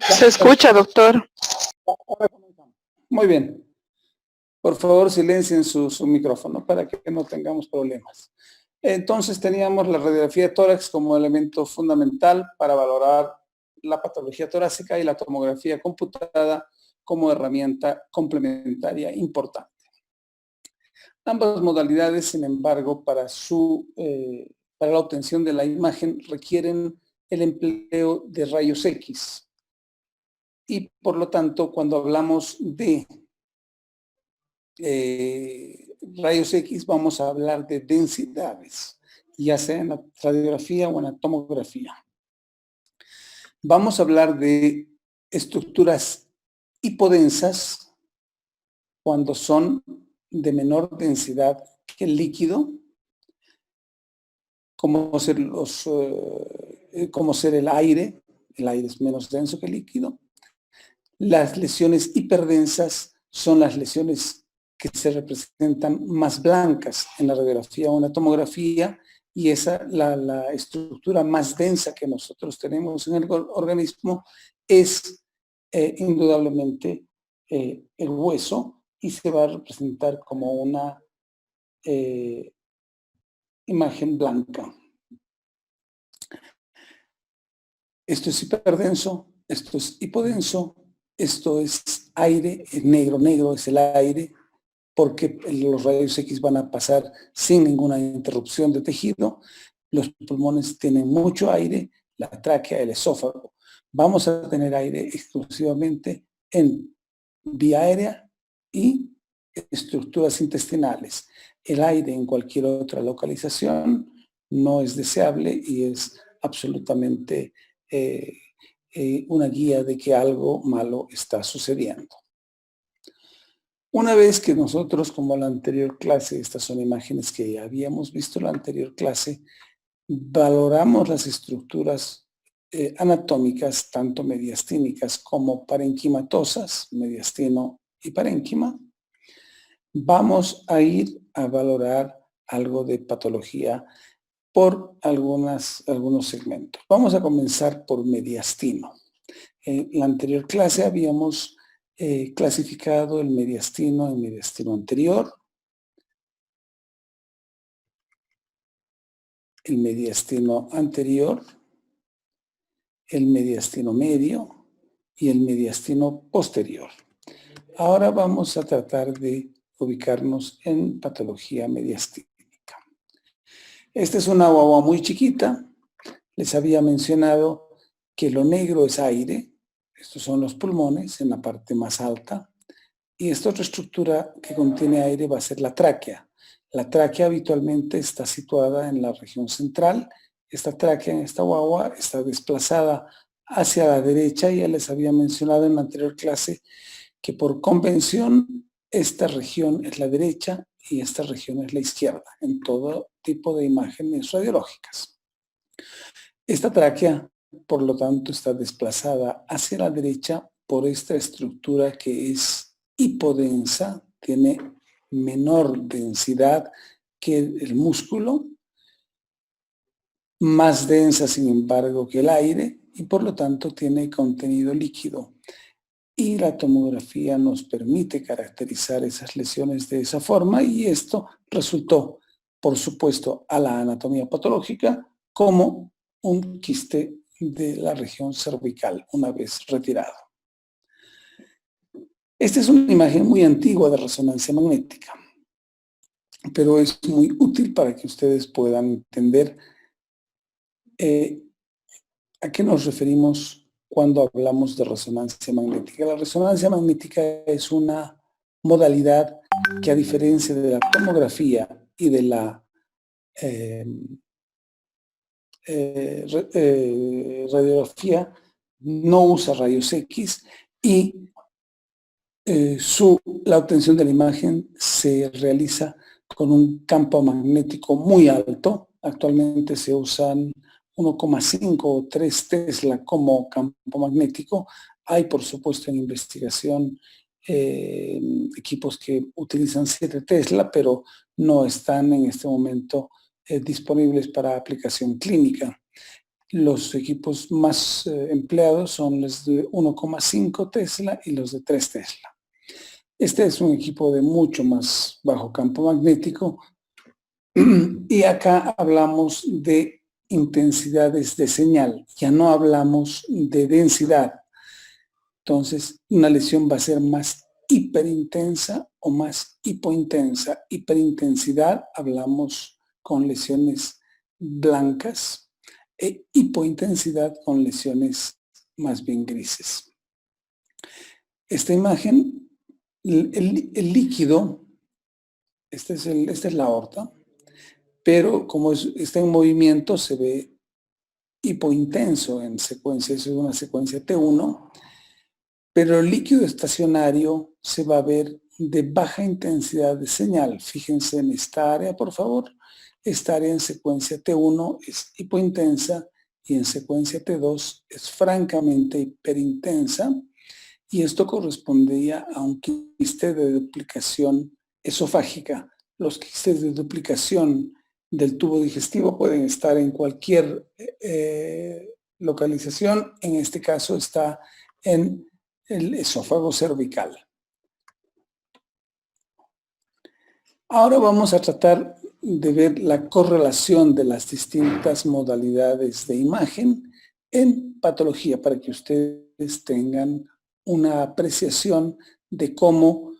Se escucha, doctor. Ahora comenzamos. Muy bien. Por favor, silencien su micrófono para que no tengamos problemas. Entonces teníamos la radiografía de tórax como elemento fundamental para valorar la patología torácica y la tomografía computada como herramienta complementaria importante. Ambas modalidades, sin embargo, para la obtención de la imagen requieren el empleo de rayos X. Y por lo tanto, cuando hablamos de rayos X, vamos a hablar de densidades, ya sea en la radiografía o en la tomografía. Vamos a hablar de estructuras hipodensas cuando son de menor densidad que el líquido, como ser el aire es menos denso que el líquido. Las lesiones hiperdensas son las lesiones que se representan más blancas en la radiografía o en la tomografía, y esa, la estructura más densa que nosotros tenemos en el organismo es indudablemente el hueso, y se va a representar como una imagen blanca. Esto es hiperdenso, esto es hipodenso, esto es aire, es negro, negro es el aire, porque los rayos X van a pasar sin ninguna interrupción de tejido. Los pulmones tienen mucho aire, la tráquea, el esófago. Vamos a tener aire exclusivamente en vía aérea y estructuras intestinales. El aire en cualquier otra localización no es deseable y es absolutamente una guía de que algo malo está sucediendo. Una vez que nosotros, como la anterior clase, estas son imágenes que ya habíamos visto en la anterior clase, valoramos las estructuras anatómicas, tanto mediastínicas como parenquimatosas, mediastino y parénquima, vamos a ir a valorar algo de patología por algunos segmentos. Vamos a comenzar por mediastino. En la anterior clase habíamos clasificado el mediastino en mediastino anterior, el mediastino anterior, el mediastino medio y el mediastino posterior. Ahora vamos a tratar de ubicarnos en patología mediastínica. Esta es una guagua muy chiquita. Les había mencionado que lo negro es aire. Estos son los pulmones en la parte más alta. Y esta otra estructura que contiene aire va a ser la tráquea. La tráquea habitualmente está situada en la región central. Esta tráquea en esta guagua está desplazada hacia la derecha. Ya les había mencionado en la anterior clase que por convención esta región es la derecha y esta región es la izquierda en todo tipo de imágenes radiológicas. Esta tráquea, por lo tanto, está desplazada hacia la derecha por esta estructura que es hipodensa, tiene menor densidad que el músculo, más densa, sin embargo, que el aire, y por lo tanto tiene contenido líquido. Y la tomografía nos permite caracterizar esas lesiones de esa forma, y esto resultó, por supuesto, a la anatomía patológica como un quiste de la región cervical una vez retirado. Esta es una imagen muy antigua de resonancia magnética, pero es muy útil para que ustedes puedan entender a qué nos referimos cuando hablamos de resonancia magnética. La resonancia magnética es una modalidad que, a diferencia de la tomografía y de la radiografía, no usa rayos X, y la obtención de la imagen se realiza con un campo magnético muy alto. Actualmente se usan 1,5 o 3 Tesla como campo magnético. Hay, por supuesto, en investigación equipos que utilizan 7 Tesla, pero no están en este momento disponibles para aplicación clínica. Los equipos más empleados son los de 1,5 Tesla y los de 3 Tesla. Este es un equipo de mucho más bajo campo magnético y acá hablamos de intensidades de señal, ya no hablamos de densidad. Entonces, una lesión va a ser más hiperintensa o más hipointensa. Hiperintensidad, hablamos con lesiones blancas, e hipointensidad con lesiones más bien grises. Esta imagen, el líquido, esta es la aorta, pero como está en movimiento se ve hipointenso en secuencia, es una secuencia T1, pero el líquido estacionario se va a ver de baja intensidad de señal. Fíjense en esta área, por favor. Esta área en secuencia T1 es hipointensa y en secuencia T2 es francamente hiperintensa. Y esto correspondería a un quiste de duplicación esofágica. Los quistes de duplicación del tubo digestivo pueden estar en cualquier localización. En este caso está en el esófago cervical. Ahora vamos a tratar de ver la correlación de las distintas modalidades de imagen en patología para que ustedes tengan una apreciación de cómo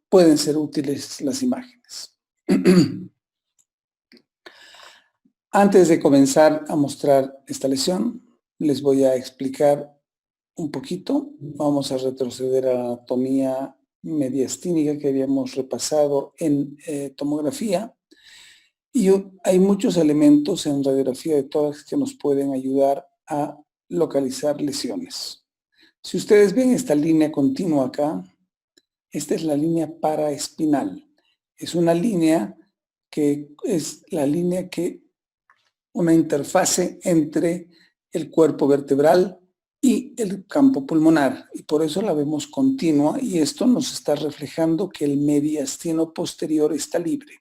pueden ser útiles las imágenes. Antes de comenzar a mostrar esta lesión, les voy a explicar un poquito. Vamos a retroceder a la anatomía mediastínica que habíamos repasado en tomografía. Y hay muchos elementos en radiografía de tórax que nos pueden ayudar a localizar lesiones. Si ustedes ven esta línea continua acá, esta es la línea paraespinal. Es una línea que es la línea que una interfase entre el cuerpo vertebral y el campo pulmonar, y por eso la vemos continua, y esto nos está reflejando que el mediastino posterior está libre.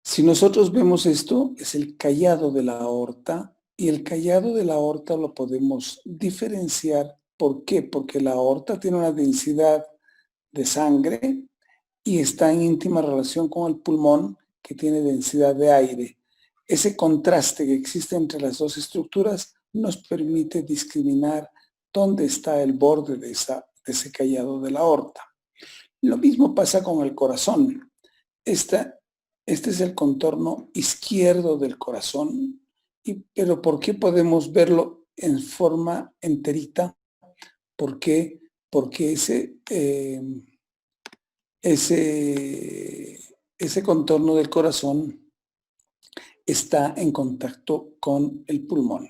Si nosotros vemos esto, es el callado de la aorta, y el callado de la aorta lo podemos diferenciar. ¿Por qué? Porque la aorta tiene una densidad de sangre y está en íntima relación con el pulmón, que tiene densidad de aire. Ese contraste que existe entre las dos estructuras nos permite discriminar dónde está el borde de ese callado de la aorta. Lo mismo pasa con el corazón. Este es el contorno izquierdo del corazón, pero ¿por qué podemos verlo en forma enterita? ¿Por qué? Porque ese contorno del corazón está en contacto con el pulmón.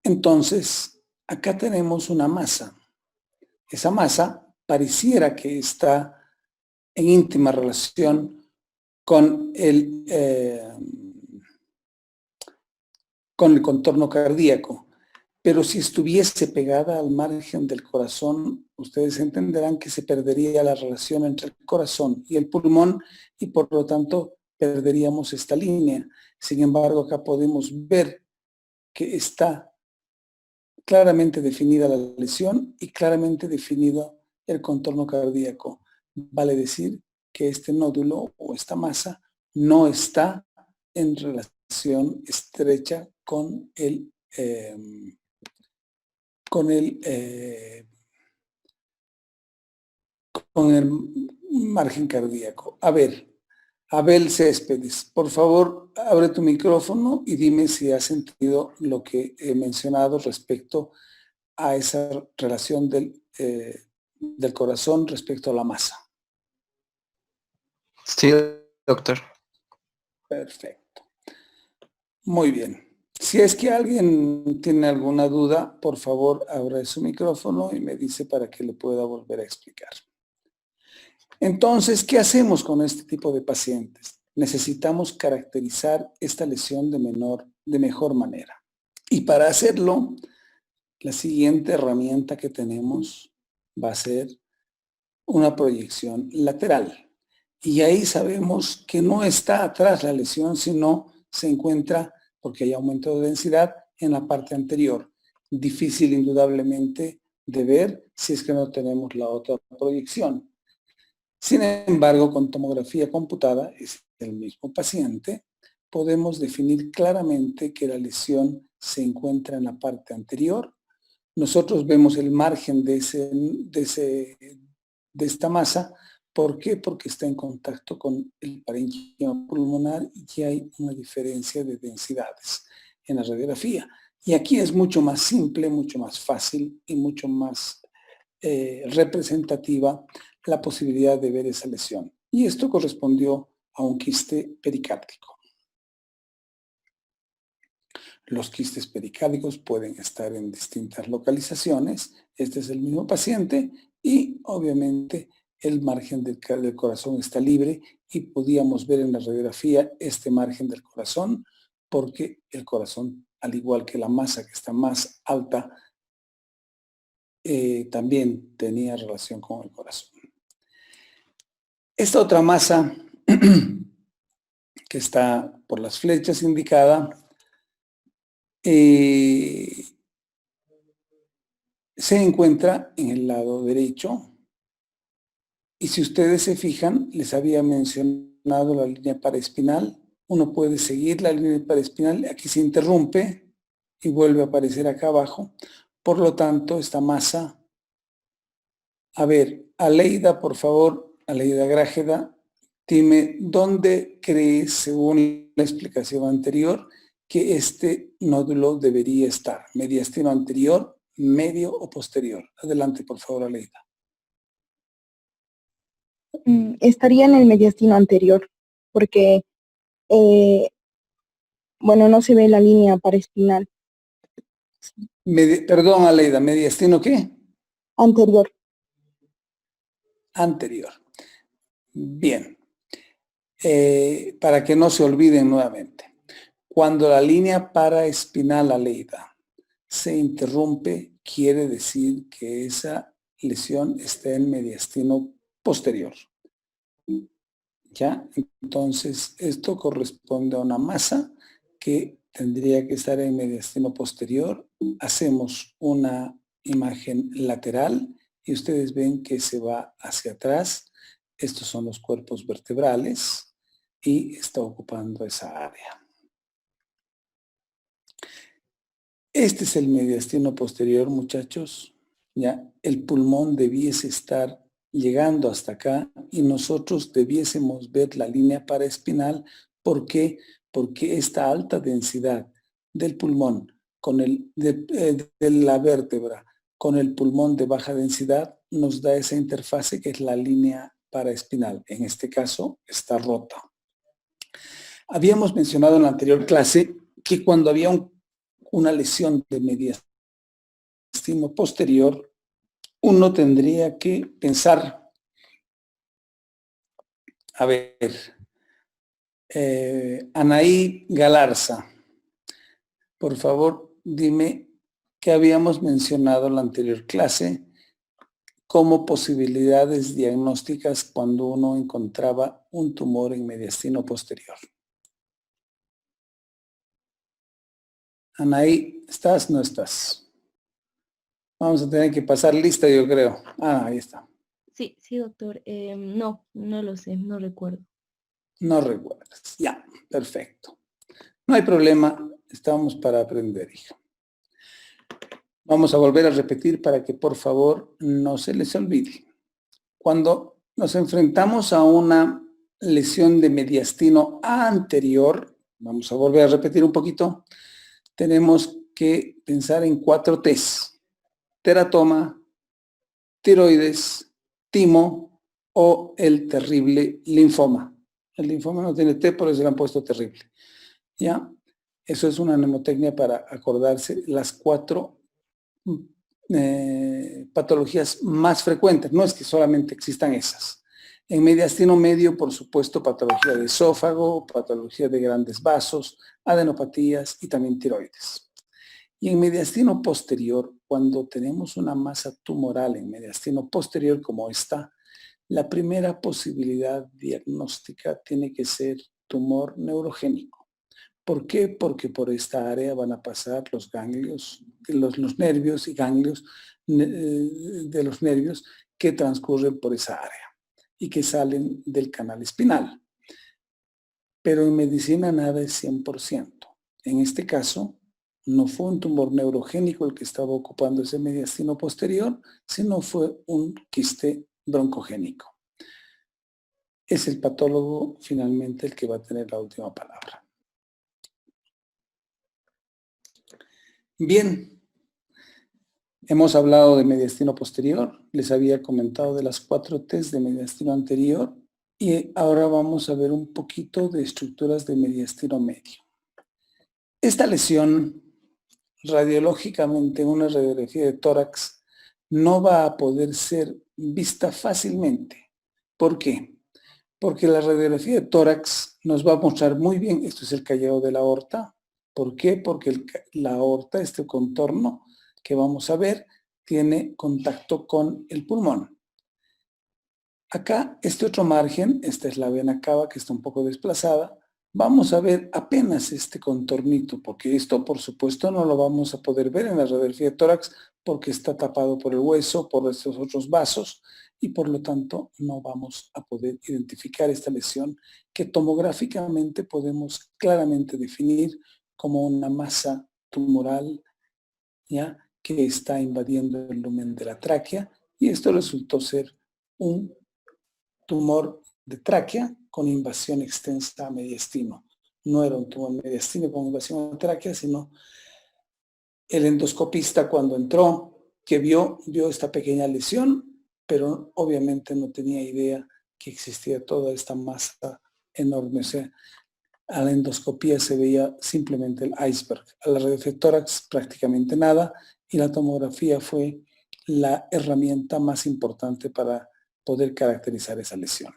Entonces, acá tenemos una masa. Esa masa pareciera que está en íntima relación con el contorno cardíaco. Pero si estuviese pegada al margen del corazón, ustedes entenderán que se perdería la relación entre el corazón y el pulmón y por lo tanto perderíamos esta línea. Sin embargo, acá podemos ver que está claramente definida la lesión y claramente definido el contorno cardíaco. Vale decir que este nódulo o esta masa no está en relación estrecha con el margen cardíaco. A ver, Abel Céspedes, por favor, abre tu micrófono y dime si has sentido lo que he mencionado respecto a esa relación del corazón respecto a la masa. Sí, doctor. Perfecto. Muy bien. Si es que alguien tiene alguna duda, por favor, abre su micrófono y me dice para que le pueda volver a explicar. Entonces, ¿qué hacemos con este tipo de pacientes? Necesitamos caracterizar esta lesión de mejor manera. Y para hacerlo, la siguiente herramienta que tenemos va a ser una proyección lateral. Y ahí sabemos que no está atrás la lesión, sino se encuentra porque hay aumento de densidad en la parte anterior. Difícil indudablemente de ver si es que no tenemos la otra proyección. Sin embargo, con tomografía computada, es el mismo paciente, podemos definir claramente que la lesión se encuentra en la parte anterior. Nosotros vemos el margen de esta masa. ¿Por qué? Porque está en contacto con el parénquima pulmonar y hay una diferencia de densidades en la radiografía. Y aquí es mucho más simple, mucho más fácil y mucho más representativa la posibilidad de ver esa lesión. Y esto correspondió a un quiste pericárdico. Los quistes pericárdicos pueden estar en distintas localizaciones. Este es el mismo paciente y obviamente el margen del corazón está libre y podíamos ver en la radiografía este margen del corazón porque el corazón, al igual que la masa que está más alta, también tenía relación con el corazón. Esta otra masa que está por las flechas indicada se encuentra en el lado derecho y si ustedes se fijan, les había mencionado la línea paraespinal. Uno puede seguir la línea paraespinal, aquí se interrumpe y vuelve a aparecer acá abajo. Por lo tanto, esta masa, a ver, Aleida, por favor, Aleida Grájeda, dime, ¿dónde crees, según la explicación anterior, que este nódulo debería estar? ¿Mediastino anterior, medio o posterior? Adelante, por favor, Aleida. Estaría en el mediastino anterior, porque, bueno, no se ve la línea paraespinal. Perdón, Aleida, ¿mediastino qué? Anterior. Anterior. Bien. Para que no se olviden nuevamente. Cuando la línea paraespinal, Aleida, se interrumpe, quiere decir que esa lesión está en mediastino posterior. ¿Ya? Entonces, esto corresponde a una masa que tendría que estar en mediastino posterior. Hacemos una imagen lateral y ustedes ven que se va hacia atrás. Estos son los cuerpos vertebrales y está ocupando esa área. Este es el mediastino posterior, muchachos. ¿Ya? El pulmón debiese estar llegando hasta acá y nosotros debiésemos ver la línea paraespinal. ¿Por qué? Porque esta alta densidad del pulmón de la vértebra con el pulmón de baja densidad nos da esa interfase que es la línea paraespinal. En este caso está rota. Habíamos mencionado en la anterior clase que cuando había una lesión de mediastino posterior, uno tendría que pensar, a ver, Anaí Galarza, por favor, dime qué habíamos mencionado en la anterior clase como posibilidades diagnósticas cuando uno encontraba un tumor en mediastino posterior. Anaí, ¿estás? ¿No estás? Vamos a tener que pasar lista, yo creo. Ah, ahí está. Sí, doctor. No lo sé, no recuerdo. No recuerdas. Ya, perfecto. No hay problema, estamos para aprender, hija. Vamos a volver a repetir para que por favor no se les olvide. Cuando nos enfrentamos a una lesión de mediastino anterior, vamos a volver a repetir un poquito, tenemos que pensar en 4 T's. Teratoma, tiroides, timo o el terrible linfoma. El linfoma no tiene T, por eso le han puesto terrible. ¿Ya? Eso es una mnemotecnia para acordarse las 4 patologías más frecuentes. No es que solamente existan esas. En mediastino medio, por supuesto, patología de esófago, patología de grandes vasos, adenopatías y también tiroides. Y en mediastino posterior, cuando tenemos una masa tumoral en mediastino posterior como esta, la primera posibilidad diagnóstica tiene que ser tumor neurogénico. ¿Por qué? Porque por esta área van a pasar los ganglios, los nervios y ganglios de los nervios que transcurren por esa área y que salen del canal espinal. Pero en medicina nada es 100%. En este caso, no fue un tumor neurogénico el que estaba ocupando ese mediastino posterior, sino fue un quiste broncogénico. Es el patólogo finalmente el que va a tener la última palabra. Bien, hemos hablado de mediastino posterior, les había comentado de las 4 T's de mediastino anterior y ahora vamos a ver un poquito de estructuras de mediastino medio. Esta lesión, radiológicamente, una radiografía de tórax, no va a poder ser vista fácilmente. ¿Por qué? Porque la radiografía de tórax nos va a mostrar muy bien, esto es el callado de la aorta. ¿Por qué? Porque la aorta, este contorno que vamos a ver, tiene contacto con el pulmón. Acá, este otro margen, esta es la vena cava que está un poco desplazada, vamos a ver apenas este contornito, porque esto, por supuesto, no lo vamos a poder ver en la radiografía de tórax porque está tapado por el hueso, por estos otros vasos, y por lo tanto no vamos a poder identificar esta lesión que tomográficamente podemos claramente definir como una masa tumoral, ¿ya?, que está invadiendo el lumen de la tráquea, y esto resultó ser un tumor de tráquea con invasión extensa a mediastino. No era un tumor mediastino con invasión a tráquea, sino el endoscopista cuando entró, que vio esta pequeña lesión, pero obviamente no tenía idea que existía toda esta masa enorme. O sea, a la endoscopía se veía simplemente el iceberg. A la radiografía de tórax prácticamente nada, y la tomografía fue la herramienta más importante para poder caracterizar esa lesión.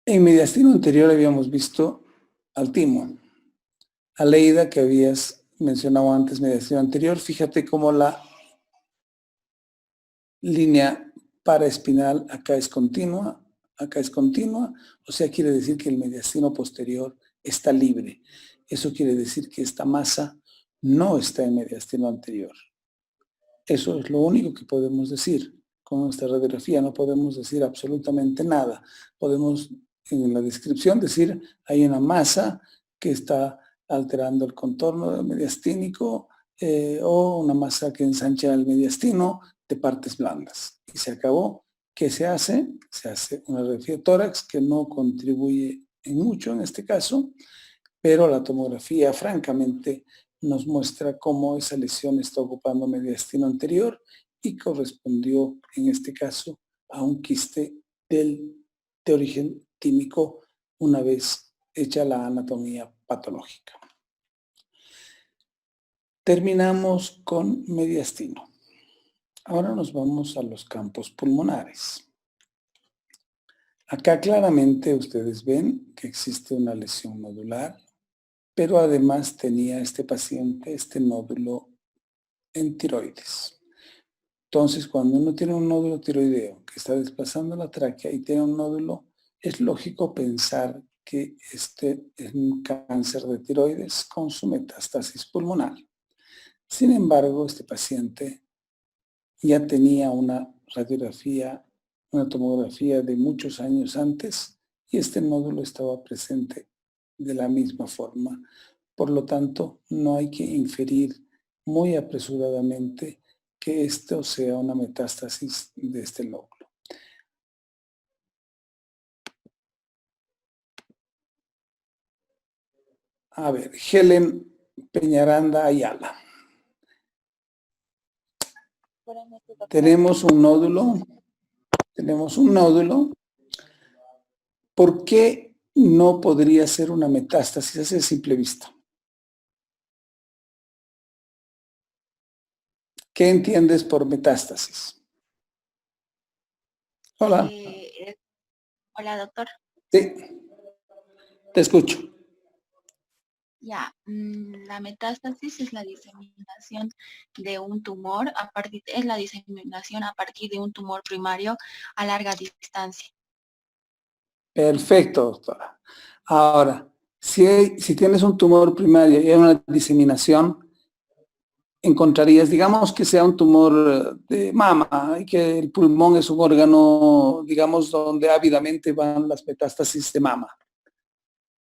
En mediastino anterior habíamos visto al timo. Aleida, que habías mencionado antes, mediastino anterior, fíjate cómo la línea paraespinal acá es continua, o sea, quiere decir que el mediastino posterior está libre. Eso quiere decir que esta masa no está en mediastino anterior. Eso es lo único que podemos decir con nuestra radiografía. No podemos decir absolutamente nada. Podemos en la descripción decir hay una masa que está alterando el contorno mediastínico o una masa que ensancha el mediastino de partes blandas. Y se acabó. ¿Qué se hace? Se hace una radiografía de tórax que no contribuye en mucho en este caso, pero la tomografía francamente nos muestra cómo esa lesión está ocupando mediastino anterior y correspondió en este caso a un quiste de origen tímico una vez hecha la anatomía patológica. Terminamos con mediastino. Ahora nos vamos a los campos pulmonares. Acá claramente ustedes ven que existe una lesión nodular, pero además tenía este paciente este nódulo en tiroides. Entonces, cuando uno tiene un nódulo tiroideo que está desplazando la tráquea y tiene un nódulo, es lógico pensar que este es un cáncer de tiroides con su metástasis pulmonar. Sin embargo, este paciente ya tenía una radiografía, una tomografía de muchos años antes y este nódulo estaba presente de la misma forma. Por lo tanto, no hay que inferir muy apresuradamente que esto sea una metástasis de este lóbulo. A ver, Helen Peñaranda Ayala. Tenemos un nódulo. ¿Por qué no podría ser una metástasis? Así de simple vista. ¿Qué entiendes por metástasis? Hola. Hola, doctor. Sí, te escucho. Ya, la metástasis es la diseminación de un tumor a partir de un tumor primario a larga distancia. Perfecto, doctora. Ahora, si tienes un tumor primario y hay una diseminación, encontrarías, digamos que sea un tumor de mama y que el pulmón es un órgano, digamos, donde ávidamente van las metástasis de mama.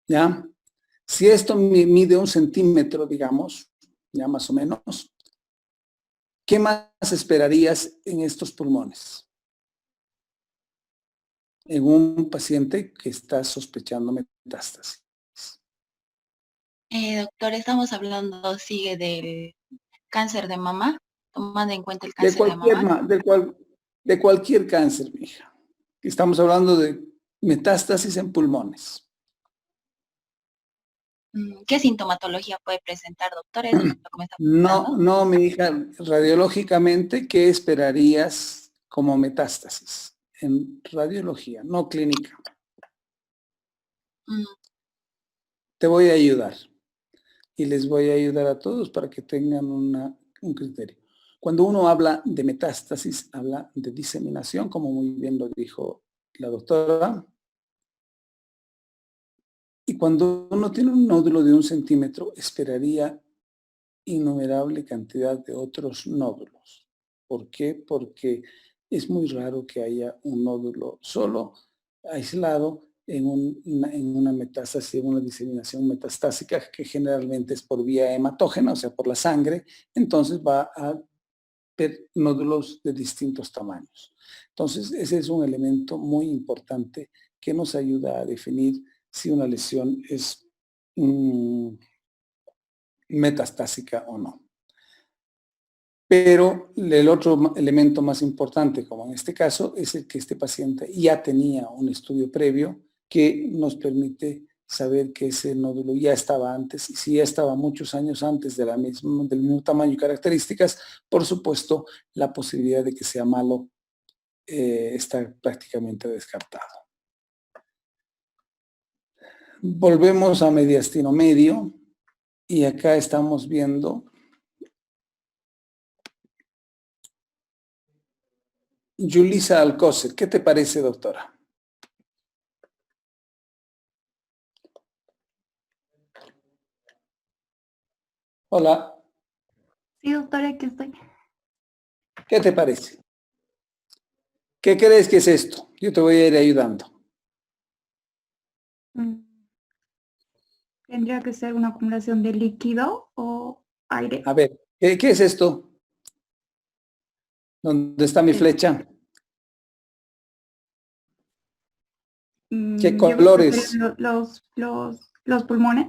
¿Ya? Si esto mide 1 centímetro, digamos, ya más o menos, ¿qué más esperarías en estos pulmones? En un paciente que está sospechando metástasis. Doctor, estamos hablando, sigue del cáncer de mama, tomando en cuenta el cáncer de mama. De cualquier cáncer, mija. Estamos hablando de metástasis en pulmones. ¿Qué sintomatología puede presentar, doctor? Eso es lo que me está preguntando. No, mi hija, radiológicamente, ¿qué esperarías como metástasis? En radiología, no clínica. Te voy a ayudar. Y les voy a ayudar a todos para que tengan un criterio. Cuando uno habla de metástasis, habla de diseminación, como muy bien lo dijo la doctora. Y cuando uno tiene un nódulo de 1 centímetro, esperaría innumerable cantidad de otros nódulos. ¿Por qué? Porque es muy raro que haya un nódulo solo, aislado, en una metástasis, en una diseminación metastásica que generalmente es por vía hematógena, o sea, por la sangre, entonces va a ver nódulos de distintos tamaños. Entonces, ese es un elemento muy importante que nos ayuda a definir si una lesión es metastásica o no. Pero el otro elemento más importante, como en este caso, es el que este paciente ya tenía un estudio previo que nos permite saber que ese nódulo ya estaba antes, y si ya estaba muchos años antes del mismo tamaño y características, por supuesto, la posibilidad de que sea malo está prácticamente descartado. Volvemos a mediastino medio y acá estamos viendo Yulisa Alcocer. ¿Qué te parece, doctora? Hola. Sí, doctora, aquí estoy. ¿Qué te parece? ¿Qué crees que es esto? Yo te voy a ir ayudando. ¿Tendría que ser una acumulación de líquido o aire? A ver, ¿qué es esto? ¿Dónde está mi flecha? ¿Qué Yo creo que colores? serían los pulmones.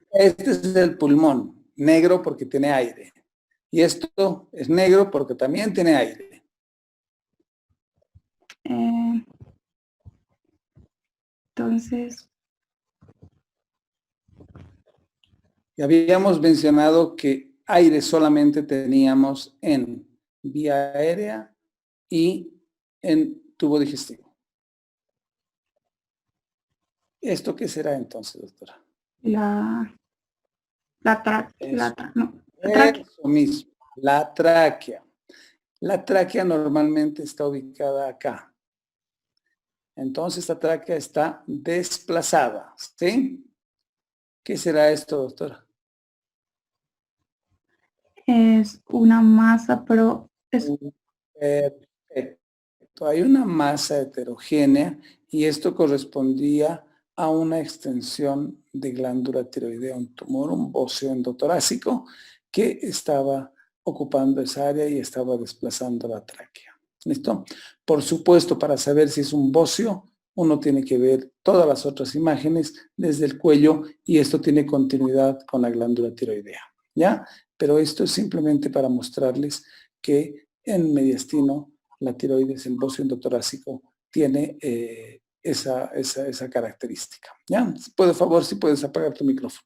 Este es el pulmón, negro porque tiene aire. Y esto es negro porque también tiene aire. Entonces, Y habíamos mencionado que aire solamente teníamos en vía aérea y en tubo digestivo. ¿Esto qué será entonces, doctora? la tráquea. Eso mismo, la tráquea. La tráquea normalmente está ubicada acá. Entonces la tráquea está desplazada, ¿sí? ¿Qué será esto, doctora? Es una masa, pero es Perfecto. Hay una masa heterogénea y esto correspondía a una extensión de glándula tiroidea, un tumor, un bóceo endotorácico que estaba ocupando esa área y estaba desplazando la tráquea. ¿Listo? Por supuesto, para saber si es un bóceo, uno tiene que ver todas las otras imágenes desde el cuello y esto tiene continuidad con la glándula tiroidea. ¿Ya? Pero esto es simplemente para mostrarles que en mediastino la tiroides, el bóceo endotorácico, tiene esa característica. ¿Ya? Por favor, si puedes apagar tu micrófono.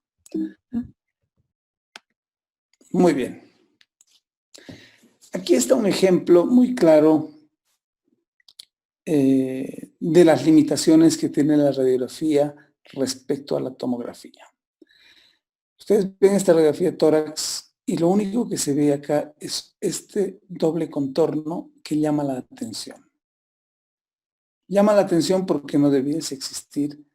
Muy bien. Aquí está un ejemplo muy claro de las limitaciones que tiene la radiografía respecto a la tomografía. Ustedes ven esta radiografía de tórax y lo único que se ve acá es este doble contorno que llama la atención. Llama la atención porque no debiese existir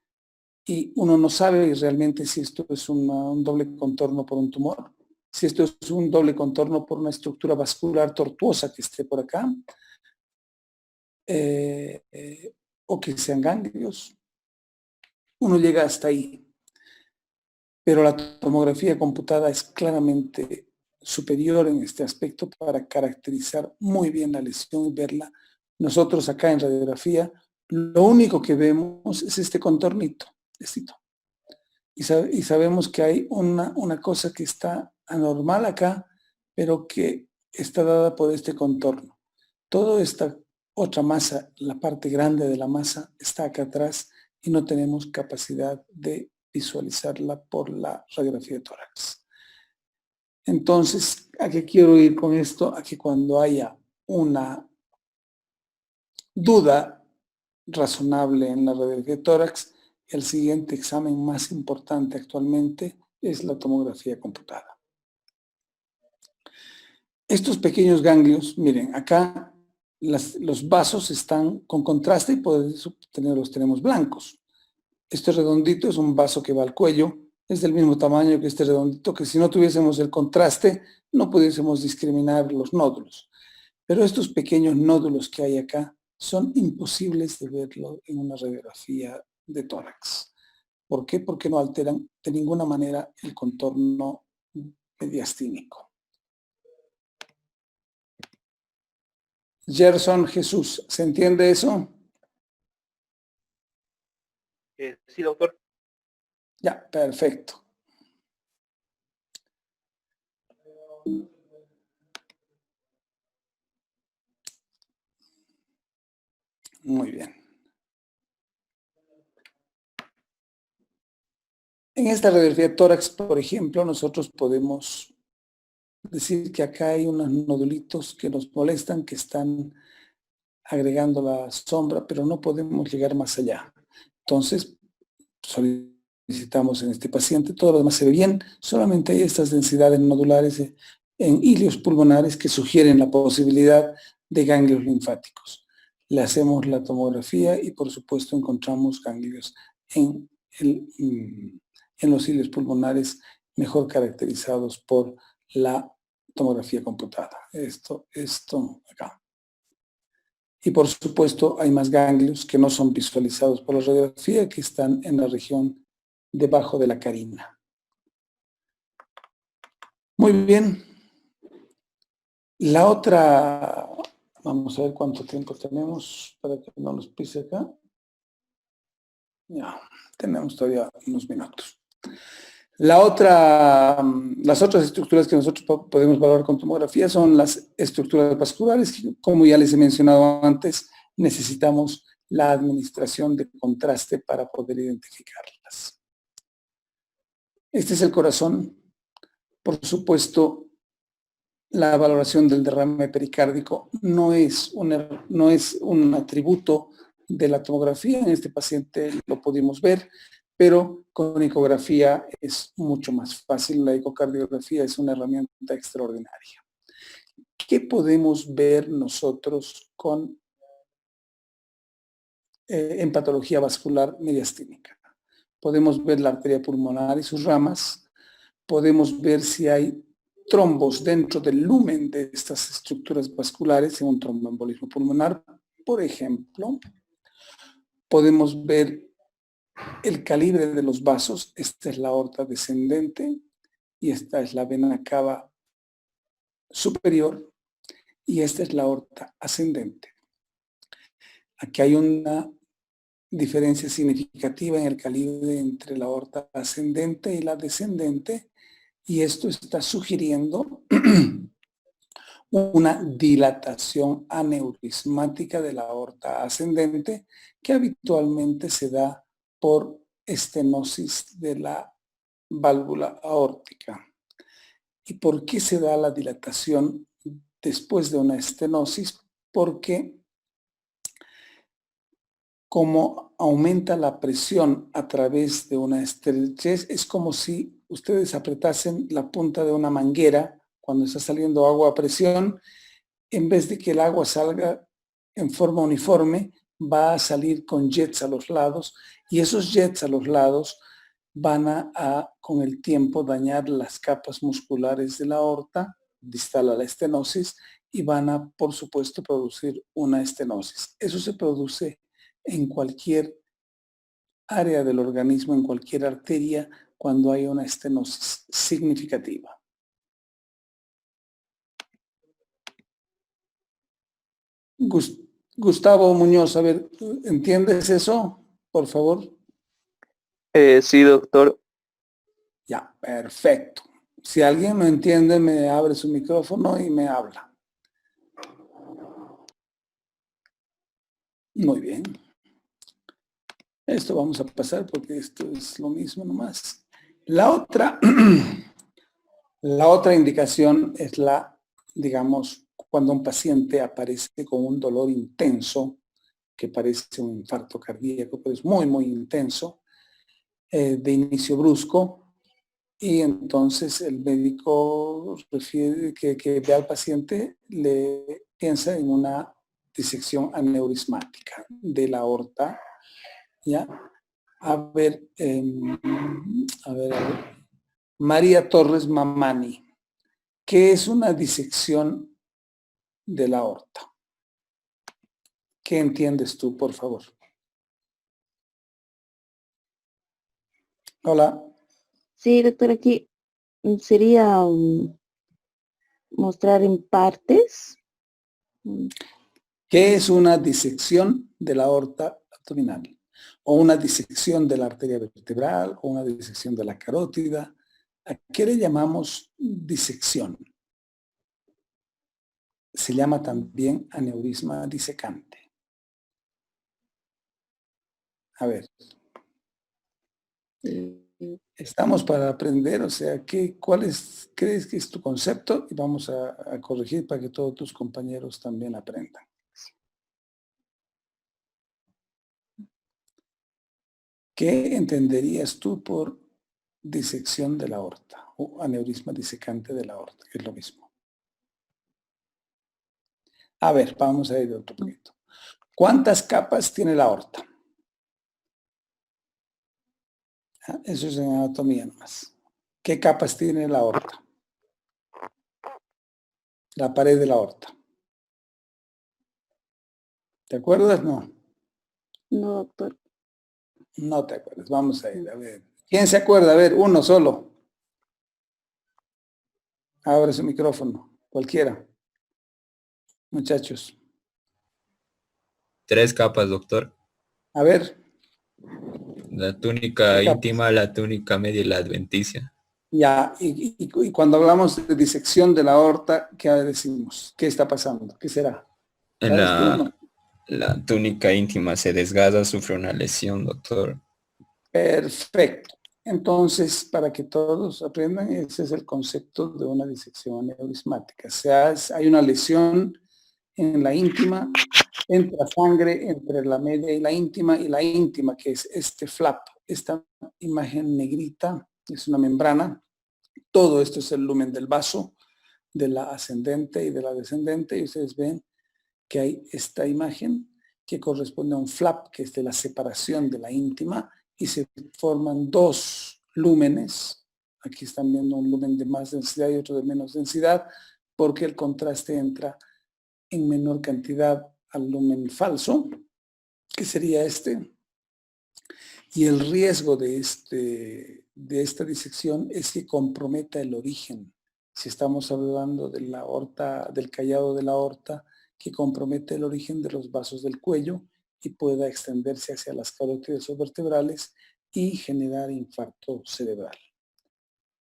y uno no sabe realmente si esto es un doble contorno por un tumor, si esto es un doble contorno por una estructura vascular tortuosa que esté por acá, o que sean ganglios. Uno llega hasta ahí. Pero la tomografía computada es claramente superior en este aspecto para caracterizar muy bien la lesión y verla. Nosotros acá en radiografía, lo único que vemos es este contornito, y sabemos que hay una cosa que está anormal acá, pero que está dada por este contorno. Toda esta otra masa, la parte grande de la masa, está acá atrás y no tenemos capacidad de visualizarla por la radiografía de tórax. Entonces, ¿a qué quiero ir con esto? A que cuando haya una duda razonable en la radiografía de tórax, el siguiente examen más importante actualmente es la tomografía computada. Estos pequeños ganglios, miren, acá los vasos están con contraste y por eso los tenemos blancos. Este redondito es un vaso que va al cuello, es del mismo tamaño que este redondito, que si no tuviésemos el contraste, no pudiésemos discriminar los nódulos. Pero estos pequeños nódulos que hay acá son imposibles de verlo en una radiografía de tórax. ¿Por qué? Porque no alteran de ninguna manera el contorno mediastínico. Gerson Jesús, ¿se entiende eso? Sí, doctor. Ya, perfecto. Muy bien. En esta radiografía de tórax, por ejemplo, nosotros podemos decir que acá hay unos nodulitos que nos molestan, que están agregando la sombra, pero no podemos llegar más allá. Entonces, solicitamos en este paciente, todo lo demás se ve bien, solamente hay estas densidades nodulares en hilios pulmonares que sugieren la posibilidad de ganglios linfáticos. Le hacemos la tomografía y por supuesto encontramos ganglios en los hilios pulmonares mejor caracterizados por la tomografía computada. Esto acá. Y por supuesto hay más ganglios que no son visualizados por la radiografía, que están en la región debajo de la carina. Muy bien. La otra, vamos a ver cuánto tiempo tenemos para que no nos pise acá. Ya, tenemos todavía unos minutos. Las otras estructuras que nosotros podemos valorar con tomografía son las estructuras vasculares, que, como ya les he mencionado antes, necesitamos la administración de contraste para poder identificarlas. Este es el corazón. Por supuesto, la valoración del derrame pericárdico no es un atributo de la tomografía. En este paciente lo pudimos ver, pero con ecografía es mucho más fácil. La ecocardiografía es una herramienta extraordinaria. ¿Qué podemos ver nosotros en patología vascular mediastínica? Podemos ver la arteria pulmonar y sus ramas, podemos ver si hay trombos dentro del lumen de estas estructuras vasculares en un tromboembolismo pulmonar, por ejemplo. Podemos ver el calibre de los vasos. Esta es la aorta descendente y esta es la vena cava superior y esta es la aorta ascendente. Aquí hay una diferencia significativa en el calibre entre la aorta ascendente y la descendente, y esto está sugiriendo una dilatación aneurismática de la aorta ascendente que habitualmente se da por estenosis de la válvula aórtica. ¿Y por qué se da la dilatación después de una estenosis? Porque como aumenta la presión a través de una estrechez, es como si ustedes apretasen la punta de una manguera cuando está saliendo agua a presión, en vez de que el agua salga en forma uniforme, va a salir con jets a los lados y esos jets a los lados van a con el tiempo dañar las capas musculares de la aorta distal a la estenosis y van a, por supuesto, producir una estenosis. Eso se produce en cualquier área del organismo, en cualquier arteria, cuando hay una estenosis significativa. Gustavo Muñoz, a ver, ¿entiendes eso? Por favor. Sí, doctor. Ya, perfecto. Si alguien no entiende, me abre su micrófono y me habla. Muy bien. Esto vamos a pasar porque esto es lo mismo nomás. La otra indicación es digamos, cuando un paciente aparece con un dolor intenso, que parece un infarto cardíaco, pero es muy, muy intenso, de inicio brusco, y entonces el médico refiere que ve al paciente, le piensa en una disección aneurismática de la aorta, ¿ya? A ver, María Torres Mamani, ¿qué es una disección de la aorta? ¿Qué entiendes tú, por favor? Hola. Sí, doctor, aquí sería mostrar en partes. ¿Qué es una disección de la aorta abdominal? O una disección de la arteria vertebral, o una disección de la carótida. ¿A qué le llamamos disección? Se llama también aneurisma disecante. A ver. Estamos para aprender, o sea, ¿cuál crees que es tu concepto? Y vamos a corregir para que todos tus compañeros también aprendan. ¿Qué entenderías tú por disección de la aorta o aneurisma disecante de la aorta? Que es lo mismo. A ver, vamos a ir de otro poquito. ¿Cuántas capas tiene la aorta? Eso es en anatomía nomás. ¿Qué capas tiene la aorta? La pared de la aorta. ¿Te acuerdas? No. No, doctor. No te acuerdas. Vamos a ir, a ver. ¿Quién se acuerda? A ver, uno solo. Abre su micrófono. Cualquiera. Muchachos. 3 capas, doctor. A ver. La túnica ¿Qué capas? íntima, la túnica media y la adventicia. Ya, y cuando hablamos de disección de la aorta, ¿qué decimos? ¿Qué está pasando? ¿Qué será? En ¿Sabes tú o no? la túnica íntima se desgasta, sufre una lesión, doctor. Perfecto. Entonces, para que todos aprendan, ese es el concepto de una disección aneurismática. O sea, hay una lesión en la íntima, entra sangre entre la media y la íntima, que es este flap, esta imagen negrita, es una membrana. Todo esto es el lumen del vaso, de la ascendente y de la descendente, y ustedes ven que hay esta imagen que corresponde a un flap, que es de la separación de la íntima, y se forman dos lúmenes. Aquí están viendo un lumen de más densidad y otro de menos densidad, porque el contraste entra en menor cantidad al lumen falso, que sería este. Y el riesgo de esta disección es que comprometa el origen. Si estamos hablando de la aorta, del callado de la aorta, que compromete el origen de los vasos del cuello y pueda extenderse hacia las carótidas o vertebrales y generar infarto cerebral.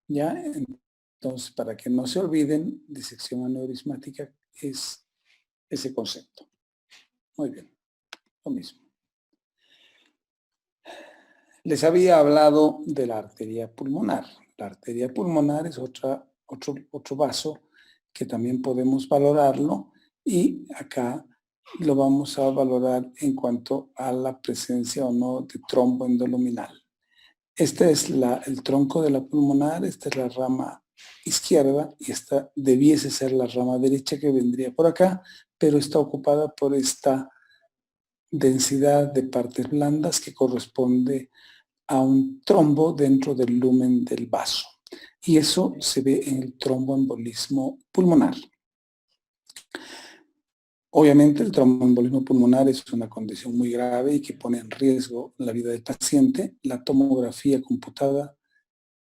¿Ya? Entonces, para que no se olviden, disección aneurismática es ese concepto. Muy bien, lo mismo. Les había hablado de la arteria pulmonar. La arteria pulmonar es otro vaso que también podemos valorarlo y acá lo vamos a valorar en cuanto a la presencia o no de trombo endoluminal. Este es el tronco de la pulmonar, esta es la rama izquierda y esta debiese ser la rama derecha que vendría por acá, pero está ocupada por esta densidad de partes blandas que corresponde a un trombo dentro del lumen del vaso. Y eso se ve en el tromboembolismo pulmonar. Obviamente el tromboembolismo pulmonar es una condición muy grave y que pone en riesgo la vida del paciente. La tomografía computada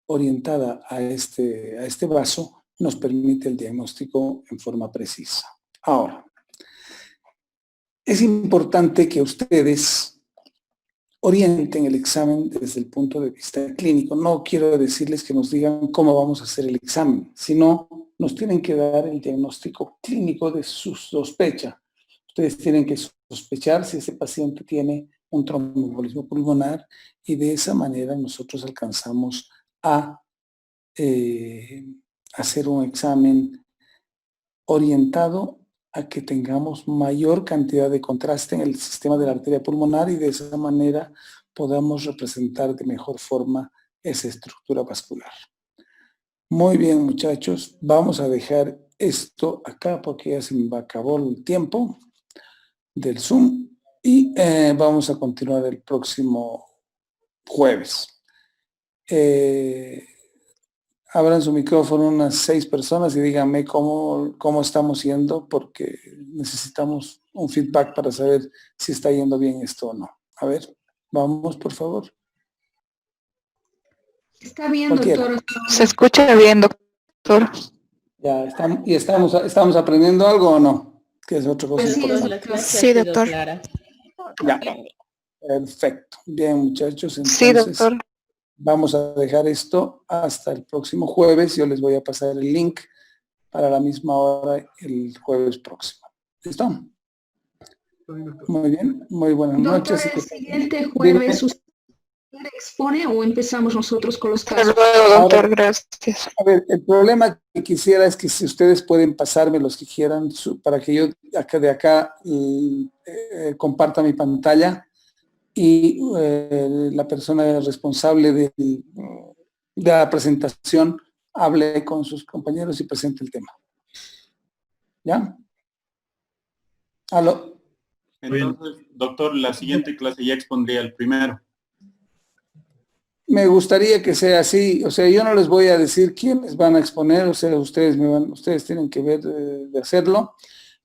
orientada a este vaso nos permite el diagnóstico en forma precisa. Ahora, es importante que ustedes orienten el examen desde el punto de vista clínico. No quiero decirles que nos digan cómo vamos a hacer el examen, sino nos tienen que dar el diagnóstico clínico de su sospecha. Ustedes tienen que sospechar si ese paciente tiene un tromboembolismo pulmonar y de esa manera nosotros alcanzamos a hacer un examen orientado a que tengamos mayor cantidad de contraste en el sistema de la arteria pulmonar y de esa manera podamos representar de mejor forma esa estructura vascular. Muy bien, muchachos, vamos a dejar esto acá porque ya se me acabó el tiempo del Zoom y vamos a continuar el próximo jueves. Abran su micrófono unas 6 personas y díganme cómo estamos yendo, porque necesitamos un feedback para saber si está yendo bien esto o no. A ver, vamos, por favor. Está bien, Cualquiera. doctor. Se escucha bien, doctor. Ya estamos aprendiendo algo o no, que es otra cosa Pues sí, importante. La clase Sí, ha sido doctor. clara. Ya, perfecto. Bien, muchachos, Sí, entonces doctor. vamos a dejar esto hasta el próximo jueves. Yo les voy a pasar el link para la misma hora el jueves próximo. ¿Listo? Muy bien, muy buenas Doctor, noches. el siguiente jueves usted expone o empezamos nosotros con los Hasta casos. luego, doctor. Gracias. A ver, el problema que quisiera es que si ustedes pueden pasarme los que quieran para que yo de acá comparta mi pantalla y la persona responsable de la presentación hable con sus compañeros y presente el tema. ¿Ya? ¿Aló? Entonces, doctor, la siguiente clase ya expondría el primero. Me gustaría que sea así, o sea, yo no les voy a decir quiénes van a exponer, o sea, ustedes tienen que ver de hacerlo.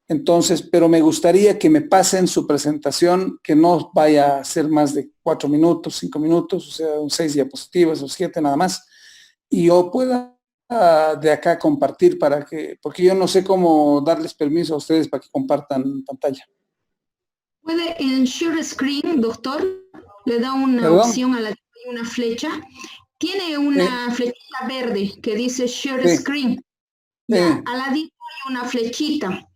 Entonces, pero me gustaría que me pasen su presentación, que no vaya a ser más de 4 minutos, 5 minutos, o sea, 6 diapositivas o 7 nada más, y yo pueda de acá compartir porque yo no sé cómo darles permiso a ustedes para que compartan pantalla. Puede en Share Screen, doctor, le da una ¿Perdón? opción a la que hay una flecha. Tiene una flechita verde que dice Share Sí. Screen. Ya, al ladito hay una flechita.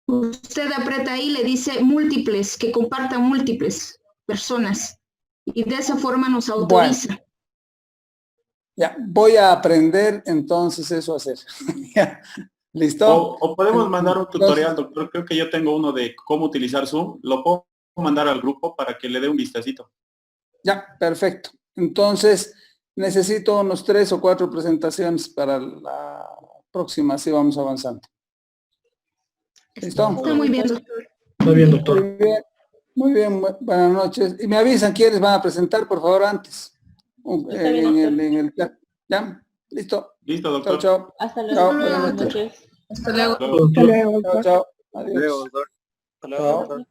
Usted aprieta ahí, le dice múltiples, que compartan múltiples personas. Y de esa forma nos autoriza. Bueno. Ya, voy a aprender entonces eso a hacer. Ya, ¿listo? O podemos mandar un tutorial, doctor. Creo que yo tengo uno de cómo utilizar Zoom. Lo puedo mandar al grupo para que le dé un vistacito. Ya, perfecto. Entonces, necesito unos 3 o 4 presentaciones para la próxima, así vamos avanzando. ¿Listo? Está muy bien, doctor. Muy bien, doctor. Muy bien, buenas noches. Y me avisan quiénes van a presentar, por favor, antes. Está bien, En el chat. ¿Ya? ¿Listo? Listo, doctor. Chao, chao. Hasta luego. Chao, Buenas buenas noches. noches. Hasta luego. Doctor. Chao, chao. Adiós. Hasta luego, doctor. Hasta luego, Chao. doctor.